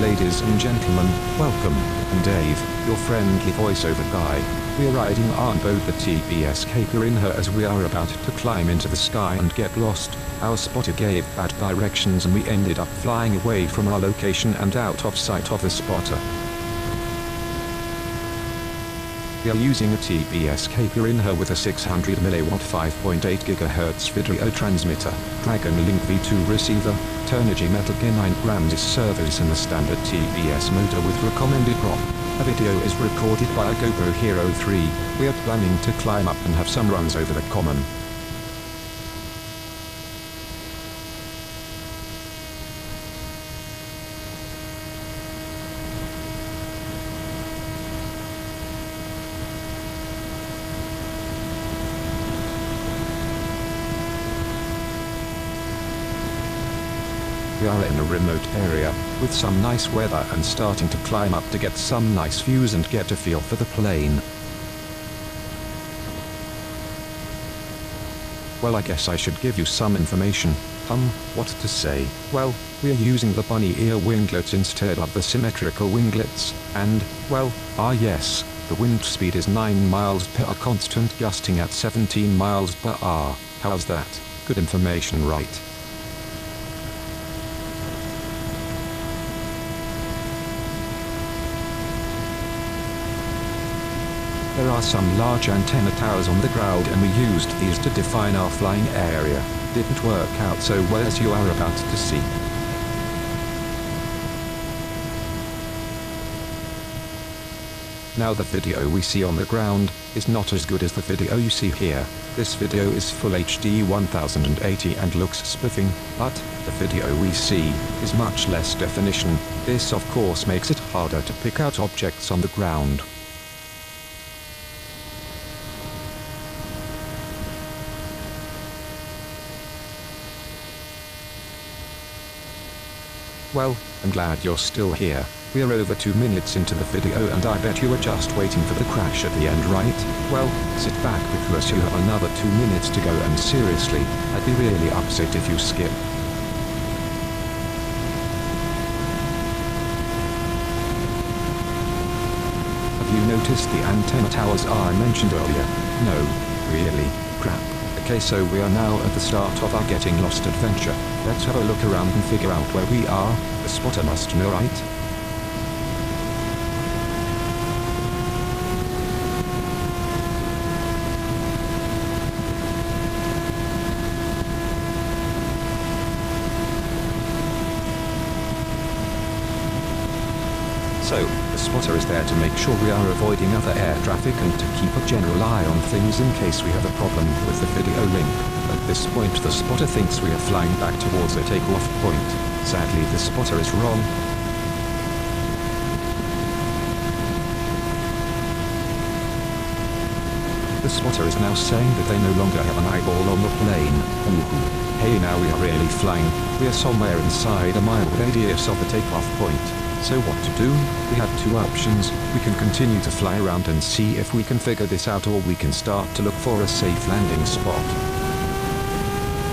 ladies and gentlemen, welcome. I'm Dave, your friendly voiceover guy. We are riding on board the TBS Caipirinha as we are about to climb into the sky and get lost. Our spotter gave bad directions and we ended up flying away from our location and out of sight of the spotter. We are using a TBS Caipirinha with a 600mW 5.8 GHz video transmitter, Dragon Link V2 receiver, Turnigy metal gear 9 grams servos and a standard TBS motor with recommended prop. A video is recorded by a GoPro Hero 3. We are planning to climb up and have some runs over the common. We are in a remote area, with some nice weather and starting to climb up to get some nice views and get a feel for the plane. Well, I guess I should give you some information. What to say? Well, we are using the bunny ear winglets instead of the symmetrical winglets, and, well, yes, the wind speed is 9 miles per hour constant gusting at 17 miles per hour. How's that? Good information, right? There are some large antenna towers on the ground and we used these to define our flying area. Didn't work out so well as you are about to see. Now the video we see on the ground is not as good as the video you see here. This video is full HD 1080 and looks spiffing, but the video we see is much less definition. This of course makes it harder to pick out objects on the ground. Well, I'm glad you're still here. We are over 2 minutes into the video and I bet you are just waiting for the crash at the end, right? Well, sit back because you have another 2 minutes to go and seriously, I'd be really upset if you skip. Have you noticed the antenna towers I mentioned earlier? No, really, crap. Okay, so we are now at the start of our getting lost adventure. Let's have a look around and figure out where we are. The spotter must know, right? So, the spotter is there to make sure we are avoiding other air traffic and to keep a general eye on things in case we have a problem with the video link. At this point the spotter thinks we are flying back towards the takeoff point. Sadly the spotter is wrong. The spotter is now saying that they no longer have an eyeball on the plane. Ooh. Hey, now we are really flying. We are somewhere inside a mile radius of the takeoff point. So what to do? We have two options. We can continue to fly around and see if we can figure this out, or we can start to look for a safe landing spot.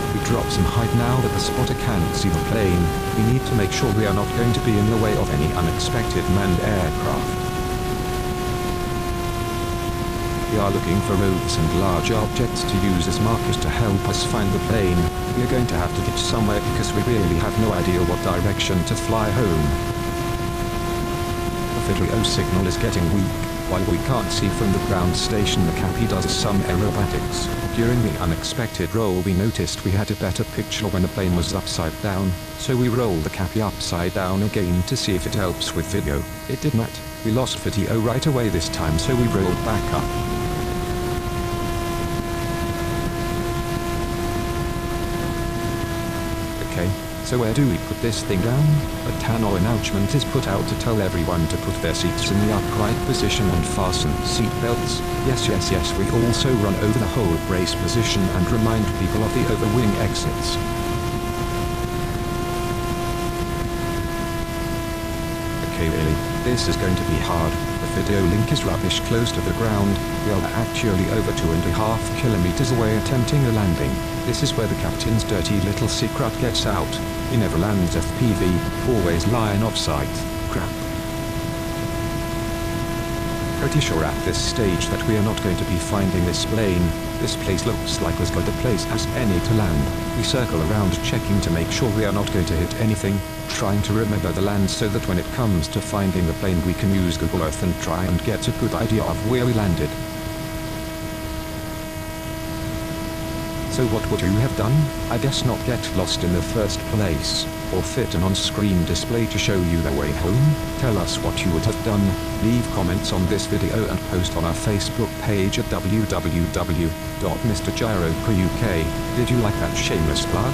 We drop some height now that the spotter can't see the plane. We need to make sure we are not going to be in the way of any unexpected manned aircraft. We are looking for roads and large objects to use as markers to help us find the plane. We are going to have to ditch somewhere because we really have no idea what direction to fly home. The video signal is getting weak. While we can't see from the ground station, the Capi does some aerobatics. During the unexpected roll we noticed we had a better picture when the plane was upside down, so we rolled the Capi upside down again to see if it helps with video. It did not. We lost video right away this time, so we rolled back up. Okay, so where do we put this thing down? A tannoy announcement is put out to tell everyone to put their seats in the upright position and fasten seat belts. Yes, we also run over the whole brace position and remind people of the overwing exits. Okay, really, this is going to be hard. The video link is rubbish close to the ground. We are actually over 2.5 kilometers away attempting a landing. This is where the captain's dirty little secret gets out. He never lands FPV, always line of sight. crap. Pretty sure at this stage that we are not going to be finding this plane. This place looks like as good a place as any to land. We circle around checking to make sure we are not going to hit anything, trying to remember the land so that when it comes to finding the plane we can use Google Earth and try and get a good idea of where we landed. So what would you have done? I guess not get lost in the first place, or fit an on-screen display to show you the way home? Tell us what you would have done. Leave comments on this video and post on our Facebook page at www.mrgyrouk. Did you like that shameless plug?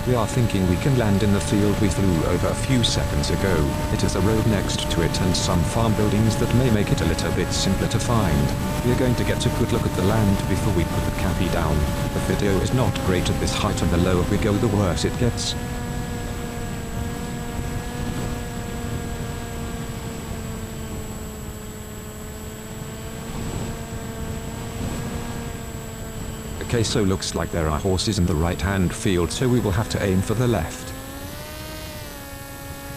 We are thinking we can land in the field we flew over a few seconds ago. It is a road next to it and some farm buildings that may make it a little bit simpler to find. We are going to get a good look at the land before we put the cappy down. The video is not great at this height and the lower we go the worse it gets. Okay, so looks like there are horses in the right-hand field, so we will have to aim for the left.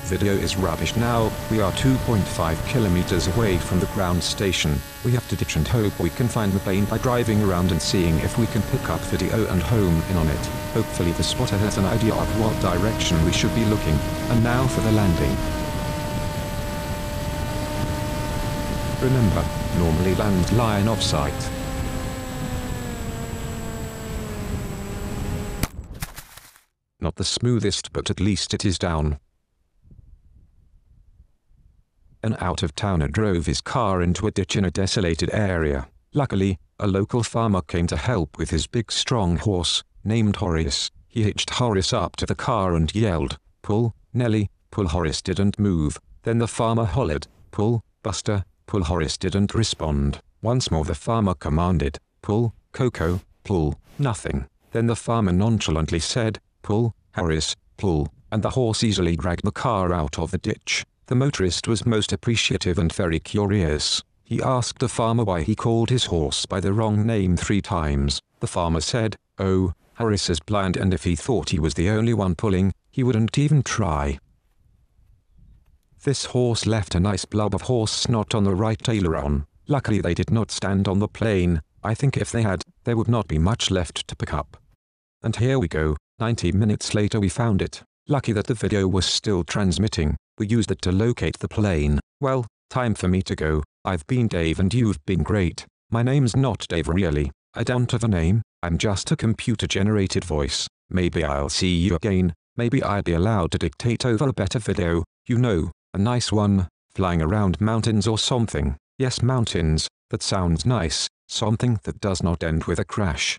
Video is rubbish now. We are 2.5 kilometers away from the ground station. We have to ditch and hope we can find the plane by driving around and seeing if we can pick up video and home in on it. Hopefully the spotter has an idea of what direction we should be looking. And now for the landing. Remember, normally land line of sight. Not the smoothest, but at least it is down. An out-of-towner drove his car into a ditch in a desolated area. Luckily, a local farmer came to help with his big strong horse, named Horace. He hitched Horace up to the car and yelled, "Pull, Nelly, pull." Horace didn't move. Then the farmer hollered, "Pull, Buster, pull." Horace didn't respond. Once more the farmer commanded, "Pull, Coco, pull." Nothing. Then the farmer nonchalantly said, "Pull, Horace, pull," and the horse easily dragged the car out of the ditch. The motorist was most appreciative and very curious. He asked the farmer why he called his horse by the wrong name 3 times. The farmer said, "Oh, Horace is blind, and if he thought he was the only one pulling, he wouldn't even try." This horse left a nice blob of horse snot on the right aileron. Luckily they did not stand on the plane. I think if they had, there would not be much left to pick up. And here we go. 90 minutes later we found it. Lucky that the video was still transmitting. We used it to locate the plane. Well, time for me to go. I've been Dave and you've been great. My name's not Dave really. I don't have a name. I'm just a computer-generated voice. Maybe I'll see you again. Maybe I'll be allowed to dictate over a better video. You know, a nice one. Flying around mountains or something. Yes, mountains. That sounds nice. Something that does not end with a crash.